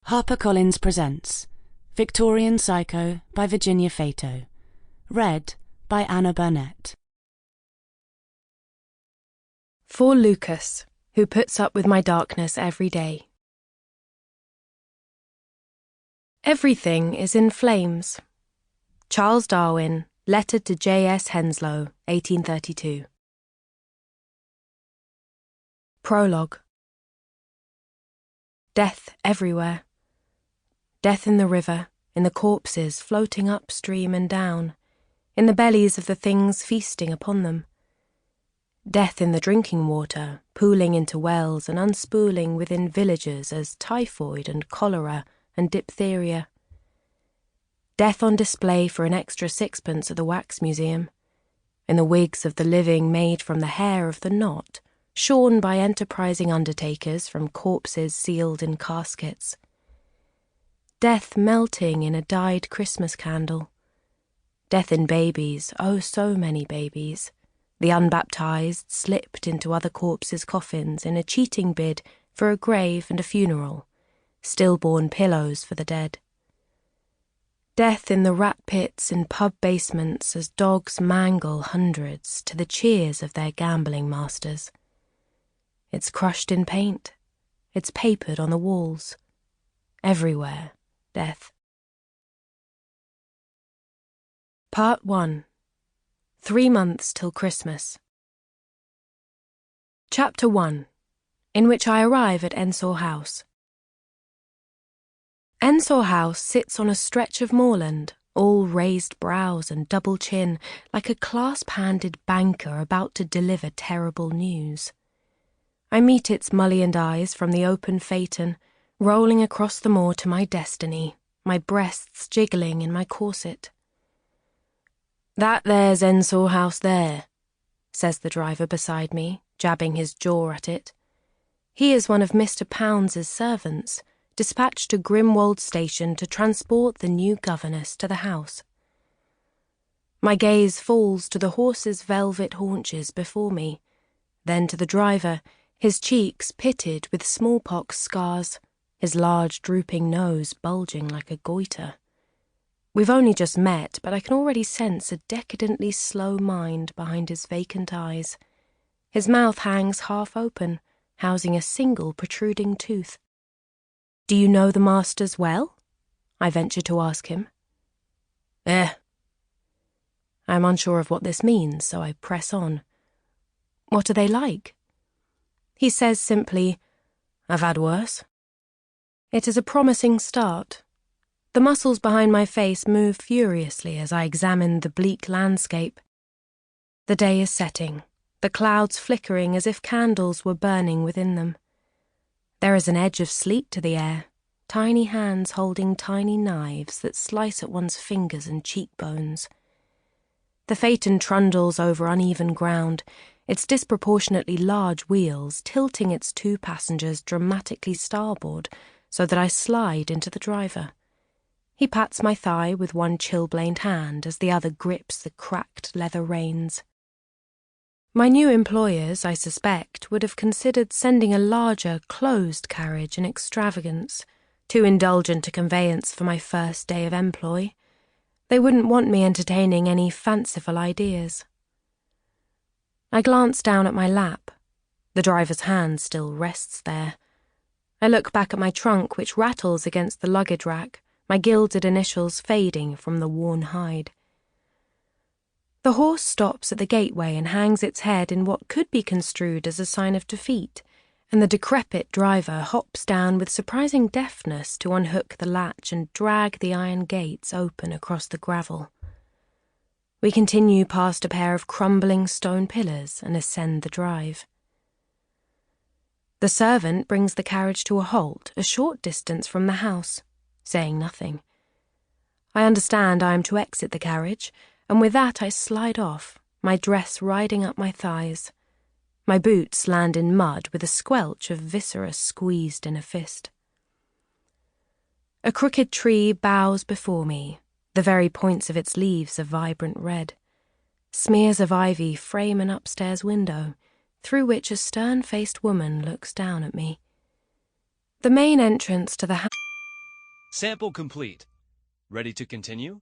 HarperCollins presents Victorian Psycho by Virginia Feito. Read by Anna Burnett. For Lucas, who puts up with my darkness every day. Everything is in flames. Charles Darwin, letter to J.S. Henslow, 1832. Prologue. Death everywhere. Death in the river, in the corpses floating upstream and down, in the bellies of the things feasting upon them. Death in the drinking water, pooling into wells and unspooling within villages as typhoid and cholera and diphtheria. Death on display for an extra sixpence at the wax museum, in the wigs of the living made from the hair of the knot, shorn by enterprising undertakers from corpses sealed in caskets. Death melting in a dyed Christmas candle. Death in babies, oh so many babies. The unbaptized slipped into other corpses' coffins in a cheating bid for a grave and a funeral, stillborn pillows for the dead. Death in the rat pits in pub basements as dogs mangle hundreds to the cheers of their gambling masters. It's crushed in paint. It's papered on the walls. Everywhere, death. Part 1. 3 months till Christmas. Chapter 1, in which I arrive at Ensor House. Ensor House sits on a stretch of moorland, all raised brows and double chin, like a clasp-handed banker about to deliver terrible news. I meet its mullioned eyes from the open phaeton, rolling across the moor to my destiny, my breasts jiggling in my corset. "That there's Ensor House there," says the driver beside me, jabbing his jaw at it. He is one of Mr. Pounds's servants, dispatched to Grimwold Station to transport the new governess to the house. My gaze falls to the horse's velvet haunches before me, then to the driver, his cheeks pitted with smallpox scars, his large drooping nose bulging like a goiter. We've only just met, but I can already sense a decadently slow mind behind his vacant eyes. His mouth hangs half open, housing a single protruding tooth. "Do you know the masters well?" I venture to ask him. I'm unsure of what this means, so I press on. "What are they like?" He says simply, "I've had worse." It is a promising start. The muscles behind my face move furiously as I examine the bleak landscape. The day is setting, the clouds flickering as if candles were burning within them. There is an edge of sleet to the air, tiny hands holding tiny knives that slice at one's fingers and cheekbones. The phaeton trundles over uneven ground, its disproportionately large wheels tilting its 2 passengers dramatically starboard so that I slide into the driver. He pats my thigh with one chilblained hand as the other grips the cracked leather reins. My new employers, I suspect, would have considered sending a larger, closed carriage an extravagance, too indulgent a conveyance for my first day of employ. They wouldn't want me entertaining any fanciful ideas. I glance down at my lap. The driver's hand still rests there. I look back at my trunk, which rattles against the luggage rack, my gilded initials fading from the worn hide. The horse stops at the gateway and hangs its head in what could be construed as a sign of defeat, and the decrepit driver hops down with surprising deftness to unhook the latch and drag the iron gates open across the gravel. We continue past a pair of crumbling stone pillars and ascend the drive. The servant brings the carriage to a halt a short distance from the house, saying nothing. I understand I am to exit the carriage, and with that I slide off, my dress riding up my thighs. My boots land in mud with a squelch of viscera squeezed in a fist. A crooked tree bows before me, the very points of its leaves a vibrant red. Smears of ivy frame an upstairs window, through which a stern-faced woman looks down at me. The main entrance to the house... Sample complete. Ready to continue?